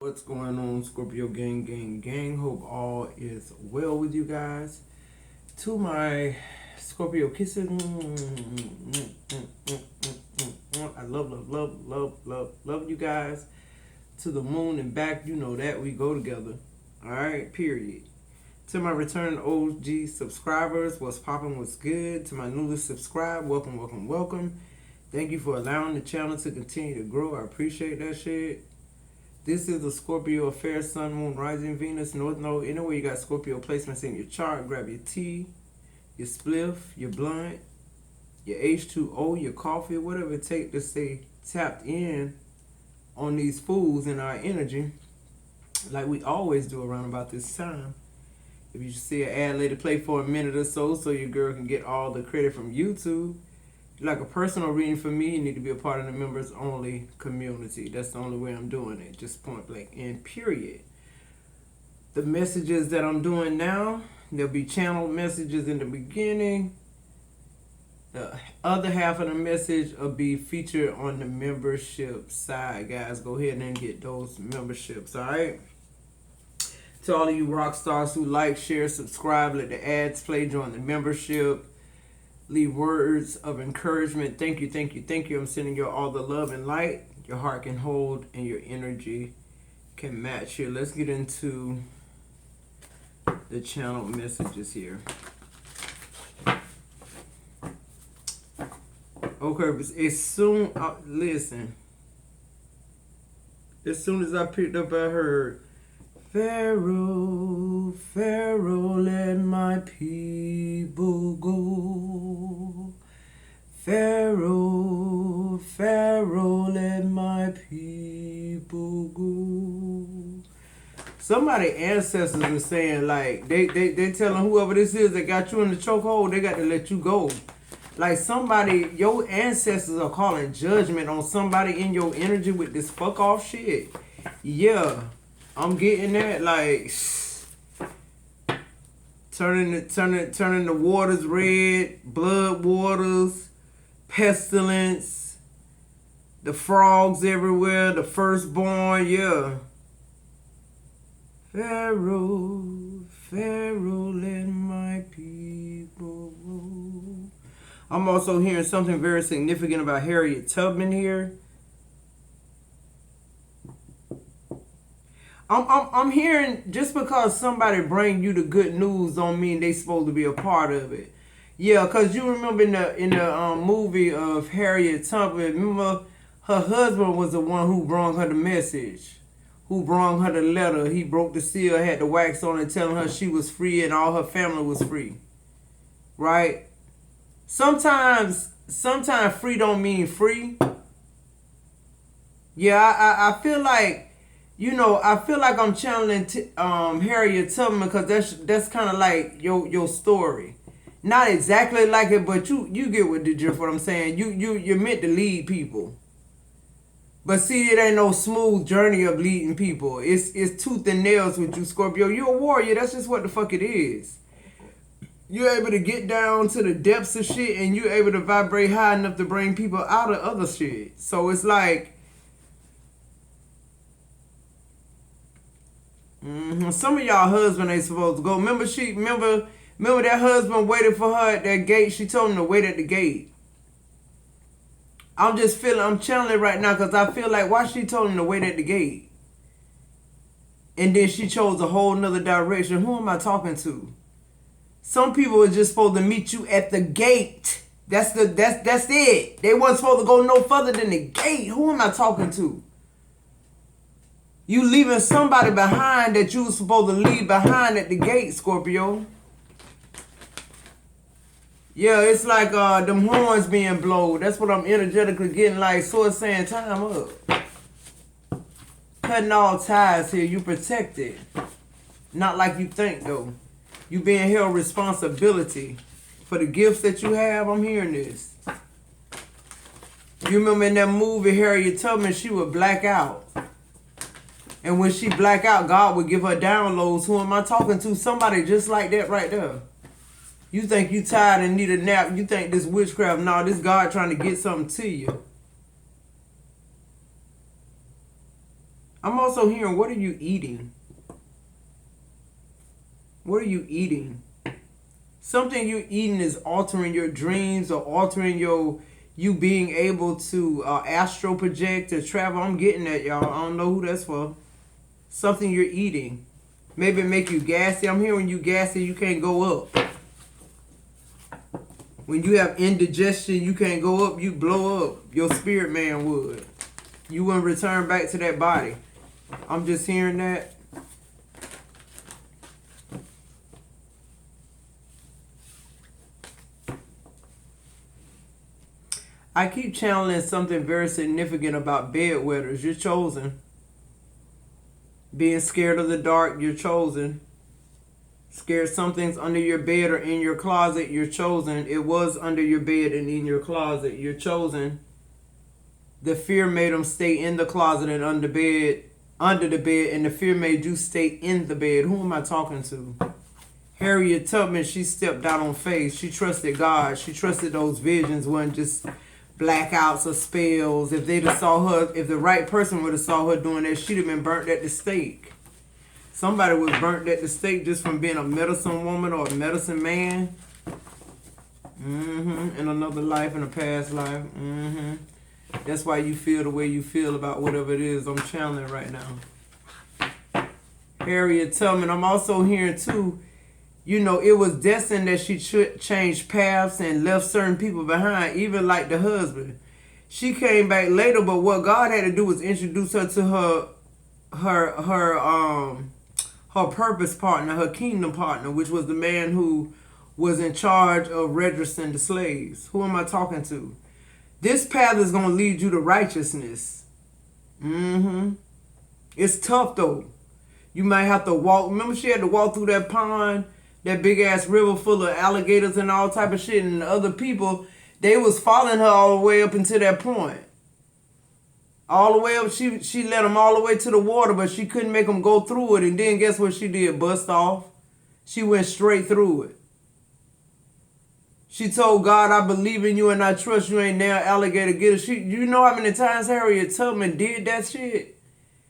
What's going on, Scorpio gang? Hope all is well with you guys. To my Scorpio kisses, I love you guys. To the moon and back, you know that we go together. All right, period. To my return OG subscribers, what's poppin', what's good? To my newly subscribed, welcome. Thank you for allowing the channel to continue to grow. I appreciate that shit. This is the Scorpio affair, Sun, Moon, Rising, Venus, North Node. Anyway, you got Scorpio placements in your chart. Grab your tea, your spliff, your blunt, your H2O, your coffee, whatever it takes to stay tapped in on these fools in our energy, like we always do around about this time. If you see an ad later, play for a minute or so your girl can get all the credit from YouTube. Like a personal reading for me, you need to be a part of the members only community. That's the only way I'm doing it, just point blank and period. The messages that I'm doing now, there'll be channeled messages in the beginning. The other half of the message will be featured on the membership side. Guys, go ahead and get those memberships, all right? To all of you rock stars who like, share, subscribe, let the ads play, join the membership. Leave words of encouragement. Thank you. I'm sending you all the love and light your heart can hold and your energy can match here. Let's get into the channel messages here. Okay, as soon as I picked up, I heard, Pharaoh, let my people go. Pharaoh, let my people go. Somebody ancestors are saying, like, they telling whoever this is that got you in the chokehold, they got to let you go. Like somebody, your ancestors are calling judgment on somebody in your energy with this fuck off shit. Yeah. I'm getting that, like, turning the waters red, blood waters, pestilence, the frogs everywhere, the firstborn, yeah. Pharaoh, let my people go. I'm also hearing something very significant about Harriet Tubman here. I'm hearing just because somebody bring you the good news don't mean they supposed to be a part of it. Yeah, cause you remember in the movie of Harriet Tubman, remember her husband was the one who brought her the message, who brought her the letter. He broke the seal, had the wax on it, telling her she was free and all her family was free. Right? Sometimes free don't mean free. Yeah, I feel like. You know, I feel like I'm channeling Harriet Tubman because that's kind of like your story. Not exactly like it, but you get what I'm saying. You're meant to lead people. But see, it ain't no smooth journey of leading people. It's tooth and nails with you, Scorpio. You're a warrior. That's just what the fuck it is. You're able to get down to the depths of shit and you're able to vibrate high enough to bring people out of other shit. So it's like, some of y'all husband ain't supposed to go. Remember that husband waited for her at that gate. She told him to wait at the gate. I'm channeling it right now because I feel like why she told him to wait at the gate. And then she chose a whole nother direction. Who am I talking to? Some people are just supposed to meet you at the gate. That's it. They wasn't supposed to go no further than the gate. Who am I talking to? You leaving somebody behind that you were supposed to leave behind at the gate, Scorpio. Yeah, it's like them horns being blown. That's what I'm energetically getting like. So it's saying time up. Cutting all ties here. You protected. Not like you think, though. You being held responsibility for the gifts that you have. I'm hearing this. You remember in that movie, Harriet Tubman, she would black out. And when she black out, God would give her downloads. Who am I talking to? Somebody just like that right there. You think you tired and need a nap. You think this witchcraft. No, this God trying to get something to you. I'm also hearing, what are you eating? What are you eating? Something you're eating is altering your dreams or altering you being able to astral project or travel. I'm getting that, y'all. I don't know who that's for. Something you're eating. Maybe it make you gassy. I'm hearing you gassy, you can't go up. When you have indigestion, you can't go up, you blow up. Your spirit man would. You wouldn't return back to that body. I'm just hearing that. I keep channeling something very significant about bedwetters. You're chosen. Being scared of the dark, you're chosen. Scared something's under your bed or in your closet, you're chosen. It was under your bed and in your closet, you're chosen. The fear made them stay in the closet and under the bed, and the fear made you stay in the bed. Who am I talking to? Harriet Tubman, she stepped out on faith. She trusted God. She trusted those visions weren't just blackouts or spells. If they'd have saw her, if the right person would have saw her doing that, she'd have been burnt at the stake. Somebody was burnt at the stake just from being a medicine woman or a medicine man. In another life, in a past life. That's why you feel the way you feel about whatever it is I'm channeling right now. Harriet Tubman, I'm also hearing too, you know, it was destined that she should change paths and left certain people behind, even like the husband. She came back later, but what God had to do was introduce her to her purpose partner, her kingdom partner, which was the man who was in charge of registering the slaves. Who am I talking to? This path is going to lead you to righteousness. It's tough though. You might have to walk. Remember she had to walk through that pond, that big ass river full of alligators and all type of shit, and the other people, they was following her all the way up until that point. All the way up, she led them all the way to the water, but she couldn't make them go through it. And then guess what she did? Bust off. She went straight through it. She told God, I believe in you and I trust you, ain't now alligator getter. You know how many times Harriet Tubman did that shit?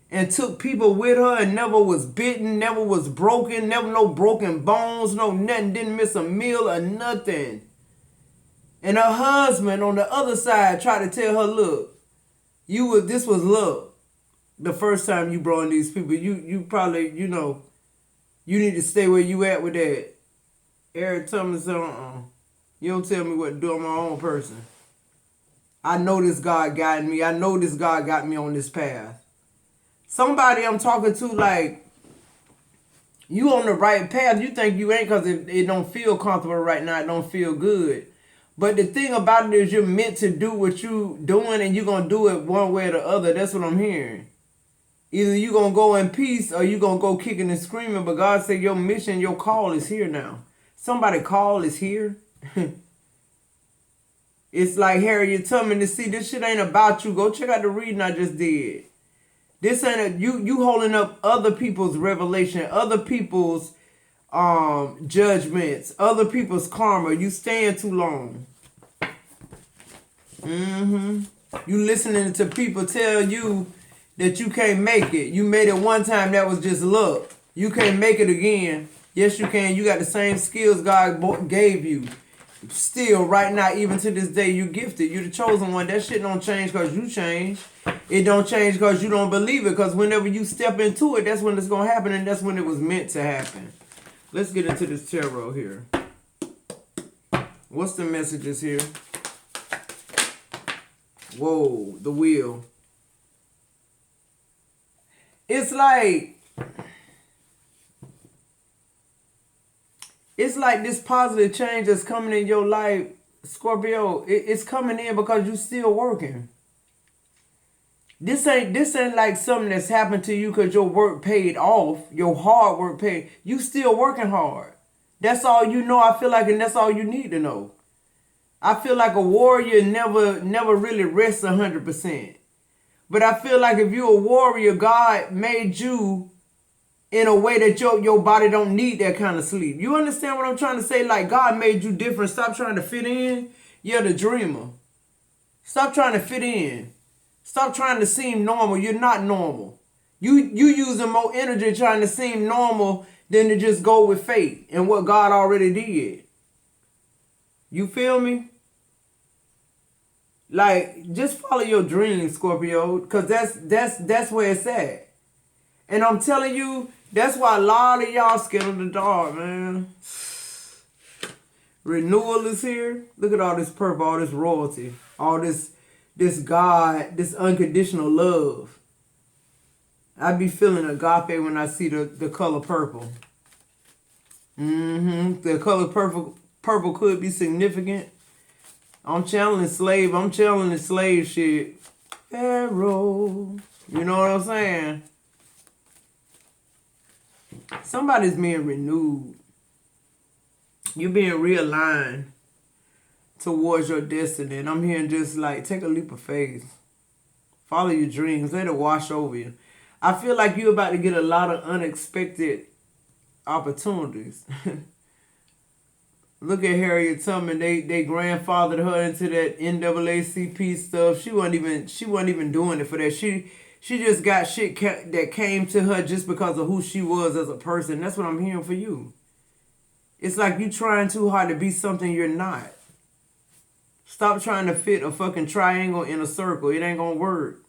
And took people with her and never was bitten, never was broken, never no broken bones, no nothing, didn't miss a meal or nothing. And her husband on the other side tried to tell her, look, this was love. The first time you brought in these people, you probably, you know, you need to stay where you at with that. Harriet Tubman said, you don't tell me what to do. I'm my own person. I know this God guided me. I know this God got me on this path. Somebody I'm talking to, like, you on the right path. You think you ain't because it don't feel comfortable right now. It don't feel good. But the thing about it is you're meant to do what you doing and you're going to do it one way or the other. That's what I'm hearing. Either you're going to go in peace or you're going to go kicking and screaming. But God said your mission, your call is here now. Somebody call is here. It's like Harriet Tubman to see this shit ain't about you. Go check out the reading I just did. This ain't you holding up other people's revelation, other people's judgments, other people's karma. You staying too long. You listening to people tell you that you can't make it. You made it one time, that was just luck. You can't make it again. Yes, you can. You got the same skills God gave you. Still, right now, even to this day, you gifted. You the chosen one. That shit don't change because you change. It don't change because you don't believe it. Because whenever you step into it, that's when it's going to happen. And that's when it was meant to happen. Let's get into this tarot here. What's the messages here? Whoa, the wheel. It's like this positive change that's coming in your life, Scorpio. It's coming in because you still working. This ain't like something that's happened to you because your work paid off, your hard work paid. You still working hard. That's all you know, I feel like, and that's all you need to know. I feel like a warrior never really rests 100%. But I feel like if you're a warrior, God made you in a way that your body don't need that kind of sleep. You understand what I'm trying to say? Like, God made you different. Stop trying to fit in. You're the dreamer. Stop trying to fit in. Stop trying to seem normal. You're not normal. You using more energy trying to seem normal than to just go with faith and what God already did. You feel me? Like, just follow your dreams, Scorpio, because that's where it's at. And I'm telling you, that's why a lot of y'all scared of the dark, man. Renewal is here. Look at all this purple, all this royalty, all this God, this unconditional love. I be feeling agape when I see the color purple. The color purple could be significant. I'm channeling slave shit. Pharaoh. You know what I'm saying? Somebody's being renewed. You're being realigned towards your destiny. And I'm hearing just like, take a leap of faith. Follow your dreams. Let it wash over you. I feel like you're about to get a lot of unexpected opportunities. Look at Harriet Tubman. They grandfathered her into that NAACP stuff. She wasn't even doing it for that. She just got shit that came to her just because of who she was as a person. That's what I'm hearing for you. It's like you trying too hard to be something you're not. Stop trying to fit a fucking triangle in a circle. It ain't gonna work.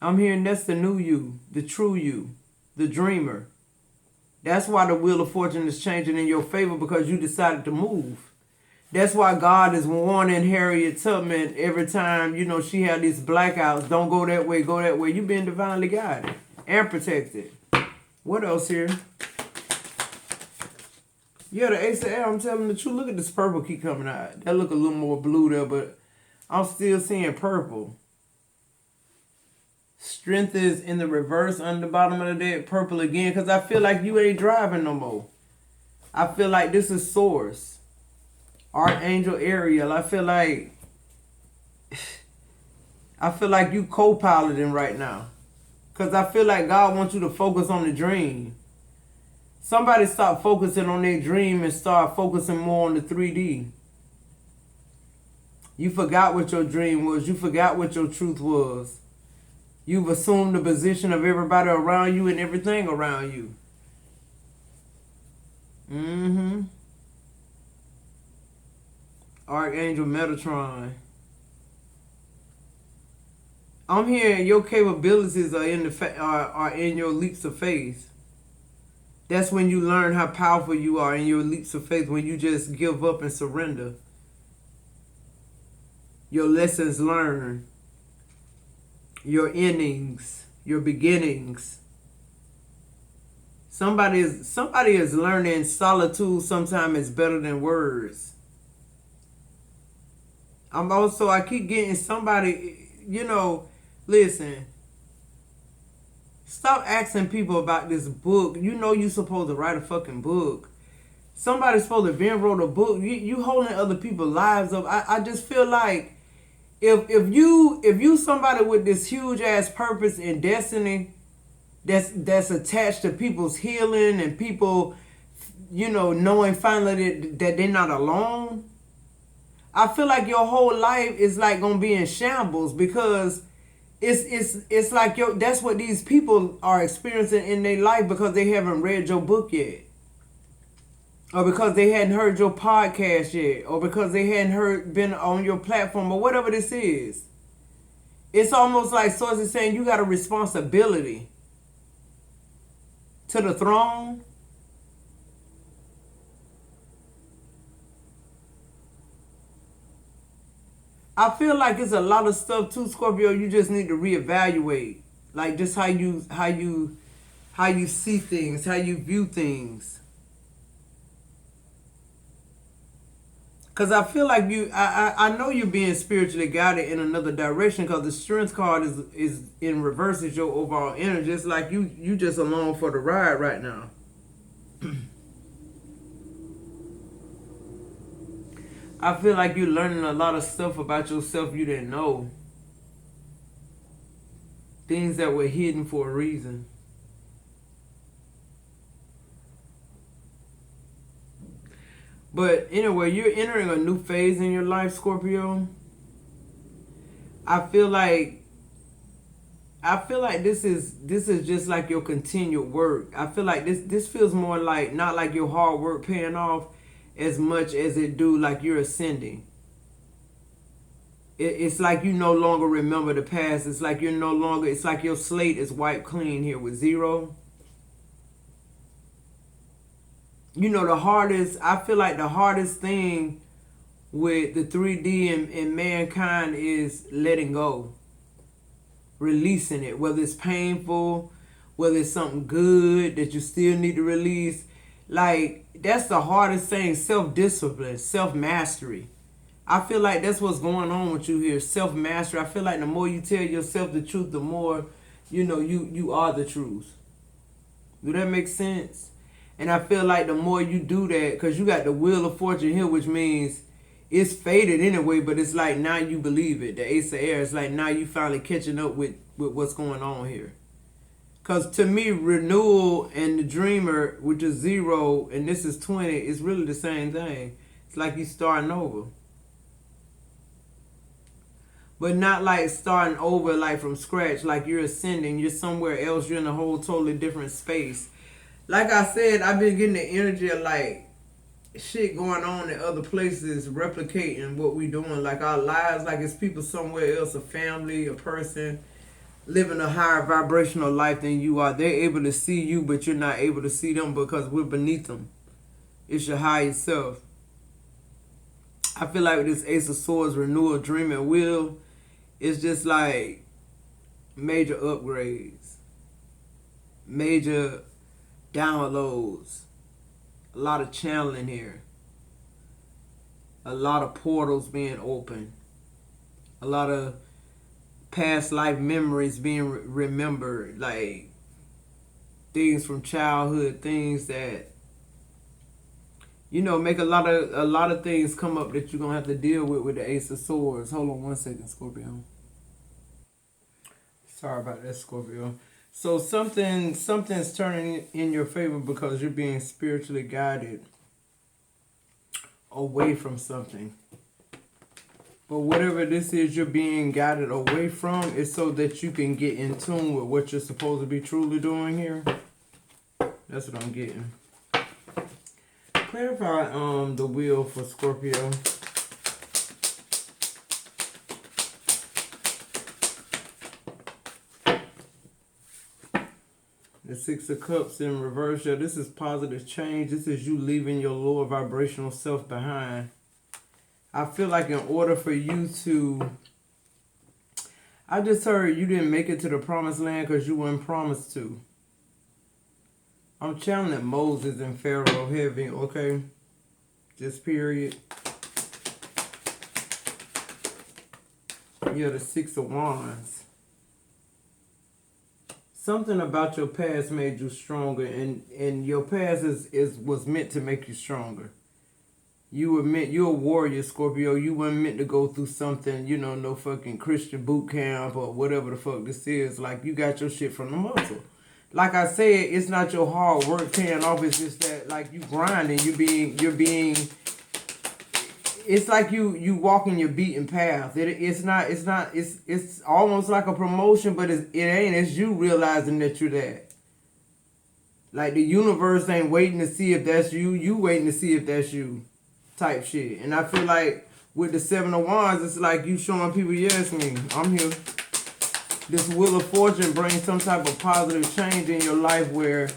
I'm hearing that's the new you, the true you, the dreamer. That's why the wheel of fortune is changing in your favor, because you decided to move. That's why God is warning Harriet Tubman every time, she had these blackouts. Don't go that way, go that way. You've been divinely guided and protected. What else here? Yeah, the Ace of Air, I'm telling the truth. Look at this purple keep coming out. That look a little more blue there, but I'm still seeing purple. Strength is in the reverse on the bottom of the deck. Purple again, because I feel like you ain't driving no more. I feel like this is Source. Archangel Ariel. I feel like you co-piloting right now. Because I feel like God wants you to focus on the dream. Somebody stop focusing on their dream and start focusing more on the 3D. You forgot what your dream was. You forgot what your truth was. You've assumed the position of everybody around you and everything around you. Archangel Metatron. I'm hearing your capabilities are in your leaps of faith. That's when you learn how powerful you are in your leaps of faith, when you just give up and surrender. Your lessons learned. Your endings, your beginnings. Somebody is learning solitude sometimes is better than words. I keep getting somebody, listen. Stop asking people about this book. You're supposed to write a fucking book. Somebody's supposed to have wrote a book. You holding other people's lives up. I just feel like if you somebody with this huge ass purpose and destiny that's attached to people's healing and people, knowing finally that they're not alone, I feel like your whole life is like gonna be in shambles, because it's like that's what these people are experiencing in their life, because they haven't read your book yet. Or because they hadn't heard your podcast yet. Or because they hadn't been on your platform, or whatever this is. It's almost like Source is saying you got a responsibility to the throne. I feel like it's a lot of stuff too, Scorpio, you just need to reevaluate. Like just how you see things, how you view things. Because I feel like I know you're being spiritually guided in another direction, because the strength card is in reverse, is your overall energy. It's like you just along for the ride right now. I feel like you're learning a lot of stuff about yourself you didn't know. Things that were hidden for a reason. But anyway, you're entering a new phase in your life, Scorpio. I feel like this is just like your continued work. I feel like this feels more like not like your hard work paying off as much as it do like you're ascending. It's like you no longer remember the past. It's like you're no longer. It's like your slate is wiped clean here with zero. You know, the hardest. I feel like the hardest thing with the 3D and mankind is letting go, releasing it, whether it's painful, whether it's something good that you still need to release. Like, that's the hardest thing. Self-discipline, self-mastery. I feel like that's what's going on with you here. Self-mastery. I feel like the more you tell yourself the truth, the more you are the truth. Do that make sense? And I feel like the more you do that, because you got the wheel of fortune here, which means it's faded anyway, but it's like now you believe it. The ace of air, it's like now you finally catching up with what's going on here. Because to me, renewal and the dreamer, which is 0, and this is 20, is really the same thing. It's like you starting over. But not like starting over like from scratch, like you're ascending, you're somewhere else, you're in a whole totally different space. Like I said, I've been getting the energy of like shit going on in other places, replicating what we doing, like our lives, like it's people somewhere else, a family, a person, living a higher vibrational life than you are. They're able to see you, but you're not able to see them because we're beneath them. It's your higher self. I feel like with this Ace of Swords, renewal, dream, and will, it's just like major upgrades, major downloads, a lot of channeling here, a lot of portals being open, a lot of past life memories being remembered, like things from childhood, things that make a lot of things come up that you're gonna have to deal with the Ace of Swords. Hold on one second, Scorpio. Sorry about that, Scorpio. So something's turning in your favor because you're being spiritually guided away from something. But whatever this is you're being guided away from is so that you can get in tune with what you're supposed to be truly doing here. That's what I'm getting. Clarify the wheel for Scorpio. The Six of Cups in reverse. Yeah, this is positive change. This is you leaving your lower vibrational self behind. I feel like in order for you to... I just heard you didn't make it to the promised land because you weren't promised to. I'm channeling Moses and Pharaoh heavy, okay? Just period. Yeah, the Six of Wands. Something about your past made you stronger, and your past was meant to make you stronger. You're a warrior, Scorpio. You weren't meant to go through something, no fucking Christian boot camp or whatever the fuck this is. Like, you got your shit from the muscle. Like I said, it's not your hard work paying off. It's just that, like, you grinding. You're being. It's like you walking your beaten path. It's almost like a promotion, but it ain't. It's you realizing that you're that. Like, the universe ain't waiting to see if that's you. You waiting to see if that's you. Type shit. And I feel like with the Seven of Wands, it's like you showing people, yes, me, I'm here. This Wheel of Fortune brings some type of positive change in your life where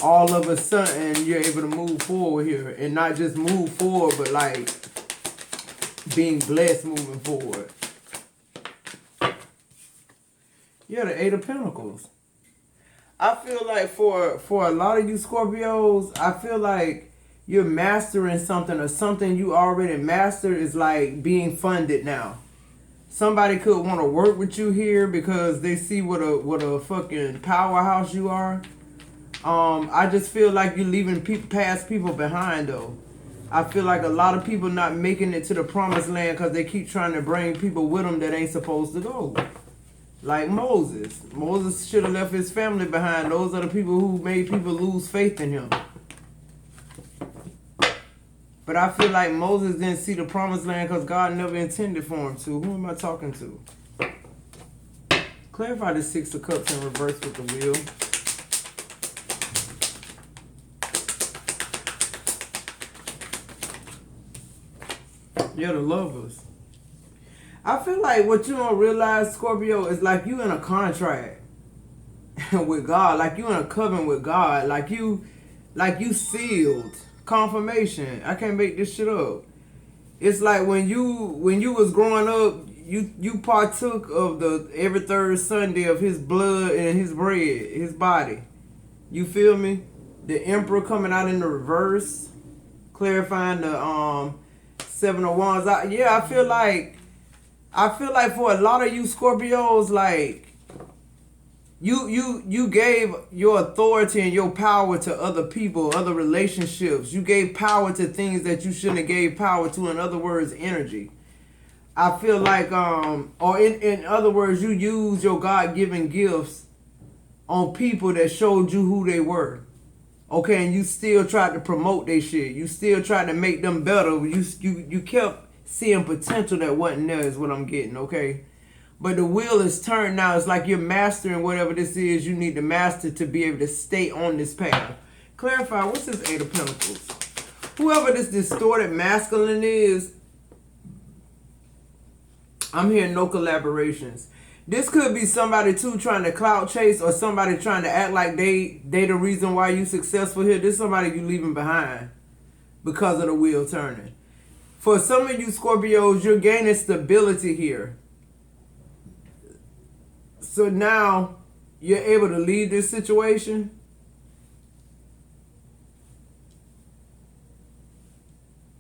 all of a sudden you're able to move forward here. And not just move forward, but like being blessed moving forward. Yeah, the Eight of Pentacles. I feel like for a lot of you Scorpios, I feel like you're mastering something, or something you already mastered is like being funded now. Somebody could want to work with you here because they see what a fucking powerhouse you are. I just feel like you're leaving past people behind though. I feel like a lot of people not making it to the promised land because they keep trying to bring people with them that ain't supposed to go. Like Moses. Moses should have left his family behind. Those are the people who made people lose faith in him. But I feel like Moses didn't see the promised land because God never intended for him to. Who am I talking to? Clarify the Six of Cups in reverse with the wheel. Yeah, the Lovers. I feel like what you don't realize, Scorpio, is like you in a contract with God. Like you in a covenant with God. Like you sealed. Confirmation. I can't make this shit up. It's like when you was growing up, you partook of the every third Sunday of his blood and his bread, his body. You feel me? The Emperor coming out in the reverse, clarifying the Seven of Wands. I feel like for a lot of you Scorpios, like you gave your authority and your power to other people, other relationships. You gave power to things that you shouldn't have gave power to. In other words, energy. I feel like or in other words, you use your God-given gifts on people that showed you who they were. Okay, and you still tried to promote their shit. You still tried to make them better. You kept seeing potential that wasn't there is what I'm getting, okay? But the wheel is turned now. It's like you're mastering whatever this is you need to master to be able to stay on this path. Clarify, what's this Eight of Pentacles? Whoever this distorted masculine is, I'm hearing no collaborations. This could be somebody too trying to clout chase, or somebody trying to act like they the reason why you successful here. This is somebody you leaving behind because of the wheel turning. For some of you Scorpios, you're gaining stability here. So now you're able to leave this situation.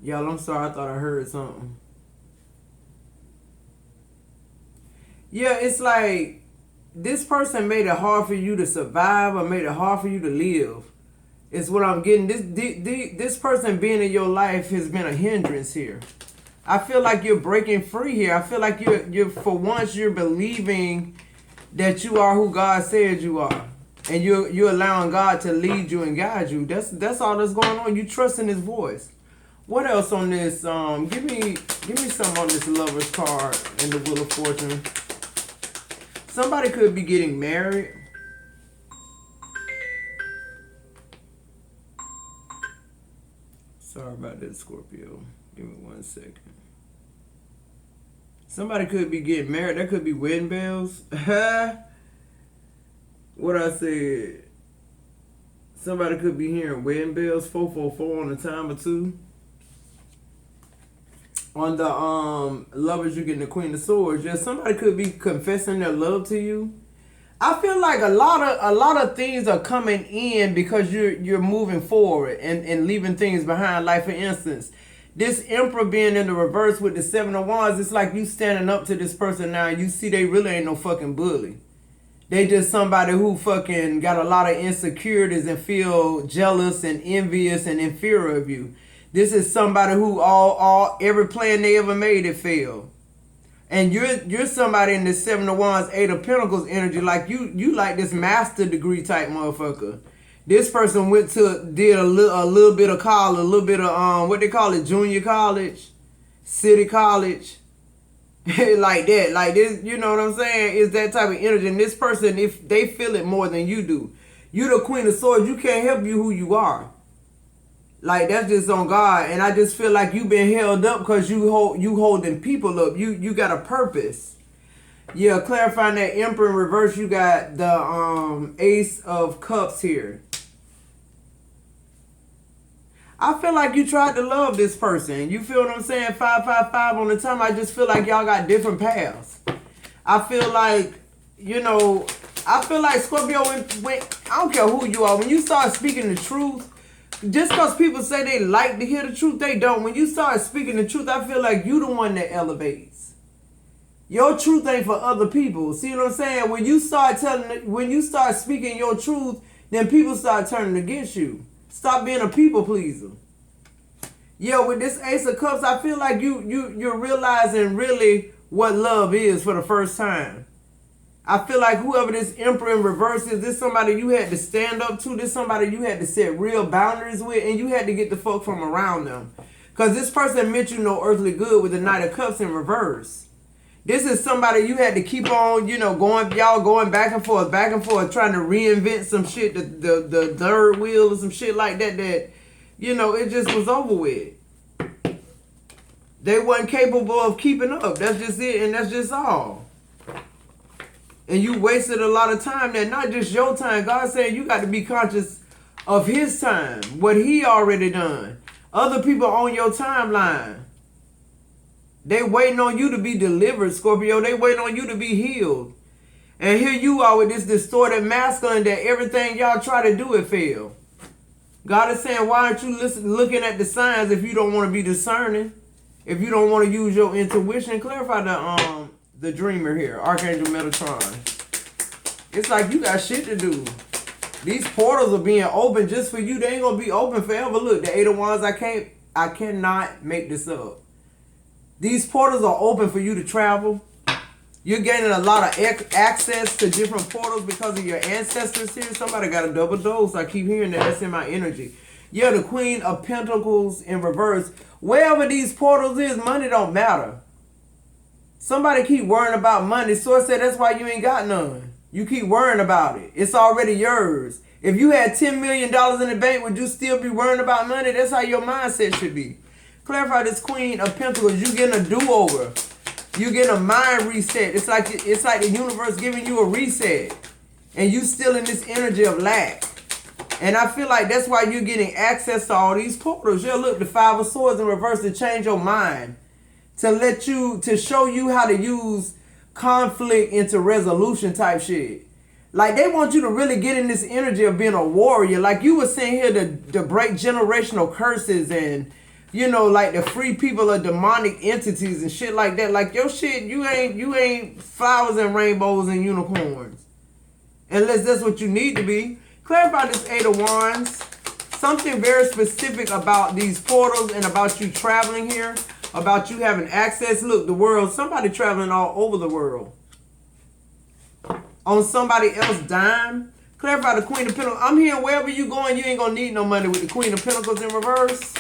Y'all, I'm sorry, I thought I heard something. Yeah, it's like this person made it hard for you to survive or made it hard for you to live. It's what I'm getting. This person being in your life has been a hindrance here. I feel like you're breaking free here. I feel like you're for once you're believing that you are who God said you are. And you're allowing God to lead you and guide you. That's all that's going on. You trusting his voice. What else on this? Give me something on this Lover's card and the Wheel of Fortune. Somebody could be getting married. Sorry about that, Scorpio. Give me 1 second. Somebody could be getting married. That could be wedding bells. What I said. Somebody could be hearing wedding bells. 444 on the timer too. On the Lovers, you're getting the Queen of Swords. Yeah, somebody could be confessing their love to you. I feel like a lot of things are coming in because you're moving forward and leaving things behind. Like for instance, this Emperor being in the reverse with the Seven of Wands, it's like you standing up to this person now. You see they really ain't no fucking bully. They just somebody who fucking got a lot of insecurities and feel jealous and envious and inferior of you. This is somebody who every plan they ever made, it failed. And you're somebody in this Seven of Wands, Eight of Pentacles energy, like you like this master degree type motherfucker. This person did a little bit of college, a little bit of what they call it, junior college, city college, like that. Like this, you know what I'm saying? It's that type of energy. And this person, if they feel it more than you do, you're the Queen of Swords. You can't help you who you are. Like, that's just on God. And I just feel like you've been held up because you holding people up. You got a purpose. Yeah, clarifying that Emperor in reverse, you got the Ace of Cups here. I feel like you tried to love this person. You feel what I'm saying? 555 on the time. I just feel like y'all got different paths. I feel like, Scorpio, when I don't care who you are, when you start speaking the truth, just because people say they like to hear the truth, they don't. When you start speaking the truth, I feel like you the one that elevates. Your truth ain't for other people. See what I'm saying? When you start speaking your truth, then people start turning against you. Stop being a people pleaser. Yeah, with this Ace of Cups, I feel like you're realizing really what love is for the first time. I feel like whoever this Emperor in reverse is, this somebody you had to stand up to. This somebody you had to set real boundaries with, and you had to get the fuck from around them. Because this person meant you no earthly good with the Knight of Cups in reverse. This is somebody you had to keep on, you know, going back and forth, trying to reinvent some shit, the third wheel or some shit like that, you know, it just was over with. They wasn't capable of keeping up. That's just it, and that's just all. And you wasted a lot of time there, not just your time. God said you got to be conscious of his time, what he already done. Other people on your timeline, they waiting on you to be delivered, Scorpio. They waiting on you to be healed. And here you are with this distorted masculine that everything y'all try to do, it fail. God is saying, why aren't you looking at the signs if you don't want to be discerning? If you don't want to use your intuition? Clarify the dreamer here, Archangel Metatron. It's like you got shit to do. These portals are being open just for you. They ain't going to be open forever. Look, the Eight of Wands, I cannot make this up. These portals are open for you to travel. You're gaining a lot of access to different portals because of your ancestors here. Somebody got a double dose. I keep hearing that. That's in my energy. Yeah, the Queen of Pentacles in reverse. Wherever these portals is, money don't matter. Somebody keep worrying about money. Source said that's why you ain't got none. You keep worrying about it. It's already yours. If you had $10 million in the bank, would you still be worrying about money? That's how your mindset should be. Clarify this Queen of Pentacles. You getting a do-over. You getting a mind reset. It's like the universe giving you a reset. And you still in this energy of lack. And I feel like that's why you're getting access to all these portals. Yeah, look, the Five of Swords in reverse to change your mind. To show you how to use conflict into resolution type shit. Like, they want you to really get in this energy of being a warrior. Like, you were saying here to break generational curses and, you know, like, to free people of demonic entities and shit like that. Like, your shit, you ain't flowers and rainbows and unicorns. Unless that's what you need to be. Clarify this Eight of Wands. Something very specific about these portals and about you traveling here. About you having access. Look, the world, somebody traveling all over the world. On somebody else's dime. Clarify the Queen of Pentacles. I'm hearing wherever you going, you ain't going to need no money with the Queen of Pentacles in reverse.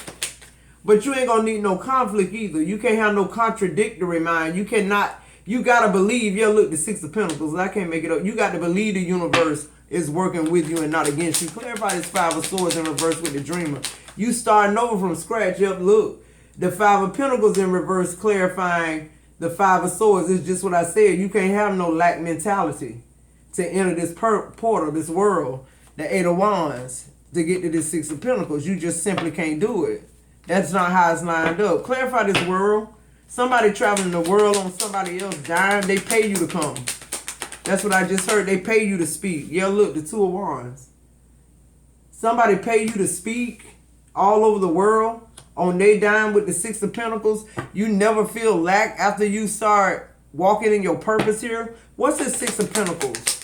But you ain't going to need no conflict either. You can't have no contradictory mind. You cannot, you got to believe. Yeah, look, the Six of Pentacles. I can't make it up. You got to believe the universe is working with you and not against you. Clarify this Five of Swords in reverse with the Dreamer. You starting over from scratch. Yep, look. The Five of Pentacles in reverse clarifying the Five of Swords. It's just what I said. You can't have no lack mentality to enter this portal, this world, the Eight of Wands, to get to this Six of Pentacles. You just simply can't do it. That's not how it's lined up. Clarify this world. Somebody traveling the world on somebody else's dime, they pay you to come. That's what I just heard. They pay you to speak. Yeah, look, the Two of Wands. Somebody pay you to speak all over the world on their dime with the Six of Pentacles. You never feel lack after you start walking in your purpose here. What's the Six of Pentacles?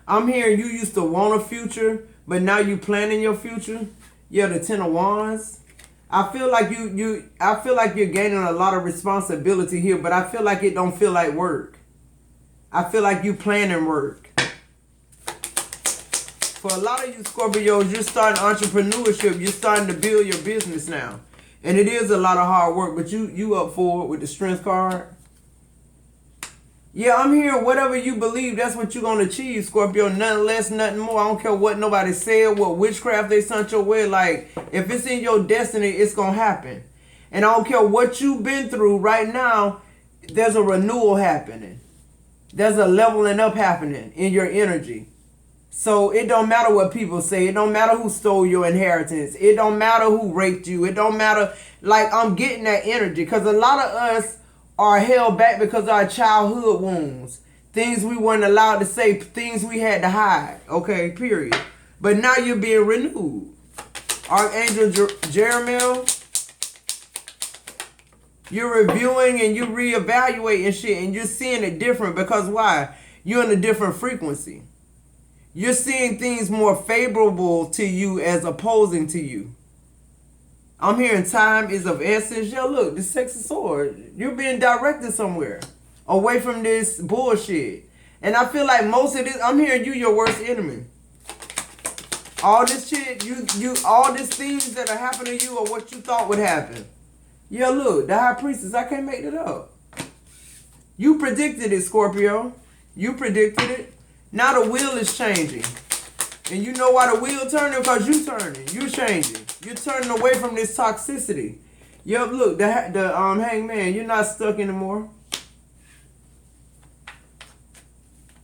I'm hearing you used to want a future, but now you planning your future. Yeah, the Ten of Wands. I feel like I feel like you're gaining a lot of responsibility here, but I feel like it don't feel like work. I feel like you planning work. For a lot of you Scorpios, you're starting entrepreneurship. You're starting to build your business now. And it is a lot of hard work, but you up for it with the Strength card. Yeah, I'm here. Whatever you believe, that's what you're going to achieve, Scorpio. Nothing less, nothing more. I don't care what nobody said, what witchcraft they sent your way. Like, if it's in your destiny, it's going to happen. And I don't care what you've been through right now, there's a renewal happening. There's a leveling up happening in your energy. So it don't matter what people say. It don't matter who stole your inheritance. It don't matter who raped you. It don't matter. Like, I'm getting that energy because a lot of us are held back because of our childhood wounds. Things we weren't allowed to say. Things we had to hide. Okay, period. But now you're being renewed. Archangel Jeremiah, you're reviewing and you reevaluating shit. And you're seeing it different because why? You're in a different frequency. You're seeing things more favorable to you as opposing to you. I'm hearing time is of essence. Yo, look, the Six of Swords. You're being directed somewhere. Away from this bullshit. And I feel like most of this, I'm hearing you your worst enemy. All this shit, all these things that are happening to you are what you thought would happen. Yeah, look, the high priestess, I can't make it up. You predicted it, Scorpio. You predicted it. Now the wheel is changing. And you know why the wheel turning? Because you turning. You changing. You're turning away from this toxicity. Yep, look, the hangman, you're not stuck anymore.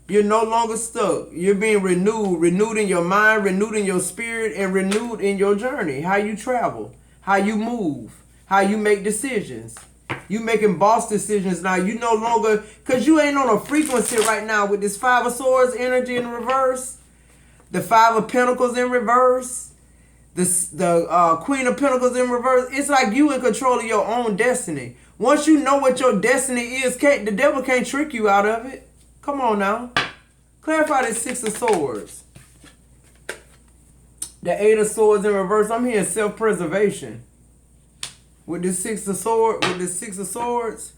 You're no longer stuck. You're being renewed. Renewed in your mind, renewed in your spirit, and renewed in your journey. How you travel, how you move, how you make decisions. You making boss decisions now. You no longer, because you ain't on a frequency right now with this Five of Swords energy in reverse. The Five of Pentacles in reverse. The Queen of Pentacles in reverse. It's like you in control of your own destiny. Once you know what your destiny is, the devil can't trick you out of it. Come on now. Clarify this Six of Swords. The Eight of Swords in reverse. I'm hearing self-preservation. With this Six of Swords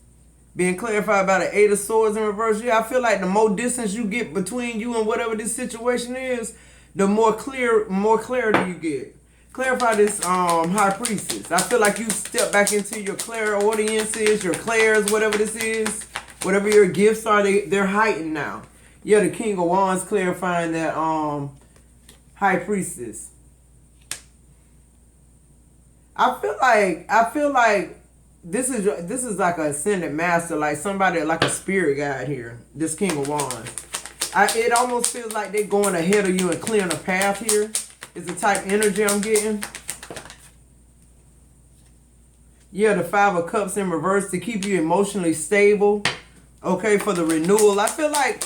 being clarified by the Eight of Swords in reverse. Yeah, I feel like the more distance you get between you and whatever this situation is, the more clarity you get. Clarify this high priestess. I feel like you step back into your clairaudiences, your clairs, whatever this is. Whatever your gifts are, they're heightened now. Yeah, the King of Wands clarifying that high priestess. I feel like this is like a ascended master, like somebody, like a spirit guide here. This King of Wands. It almost feels like they're going ahead of you and clearing a path here. It's the type of energy I'm getting. Yeah, the Five of Cups in reverse to keep you emotionally stable. Okay, for the renewal. I feel like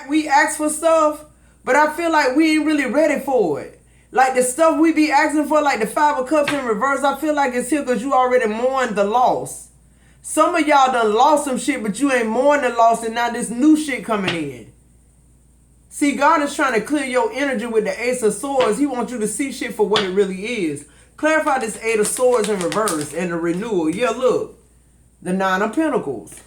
we ask for stuff, but I feel like we ain't really ready for it. Like the stuff we be asking for, like the Five of Cups in reverse, I feel like it's here because you already mourned the loss. Some of y'all done lost some shit, but you ain't mourned the loss, and now this new shit coming in. See, God is trying to clear your energy with the Ace of Swords. He wants you to see shit for what it really is. Clarify this Eight of Swords in reverse and the renewal. Yeah, look. The Nine of Pentacles.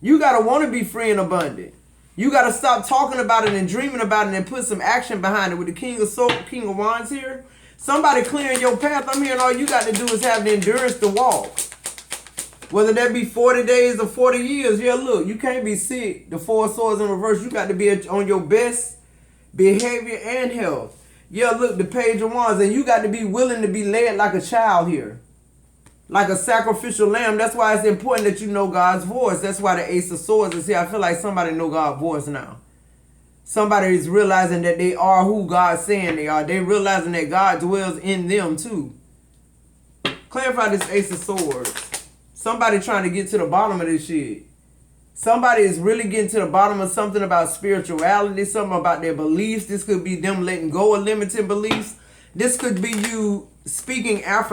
You got to want to be free and abundant. You got to stop talking about it and dreaming about it and put some action behind it. With the King of Wands here, somebody clearing your path. I'm hearing all you got to do is have the endurance to walk. Whether that be 40 days or 40 years. Yeah, look, you can't be sick. The Four of Swords in reverse. You got to be on your best behavior and health. Yeah, look, the Page of Wands. And you got to be willing to be led like a child here. Like a sacrificial lamb. That's why it's important that you know God's voice. That's why the Ace of Swords is here. I feel like somebody know God's voice now. Somebody is realizing that they are who God's saying they are. They realizing that God dwells in them too. Clarify this Ace of Swords. Somebody trying to get to the bottom of this shit. Somebody is really getting to the bottom of something about spirituality, something about their beliefs. This could be them letting go of limited beliefs. This could be you speaking affirmation.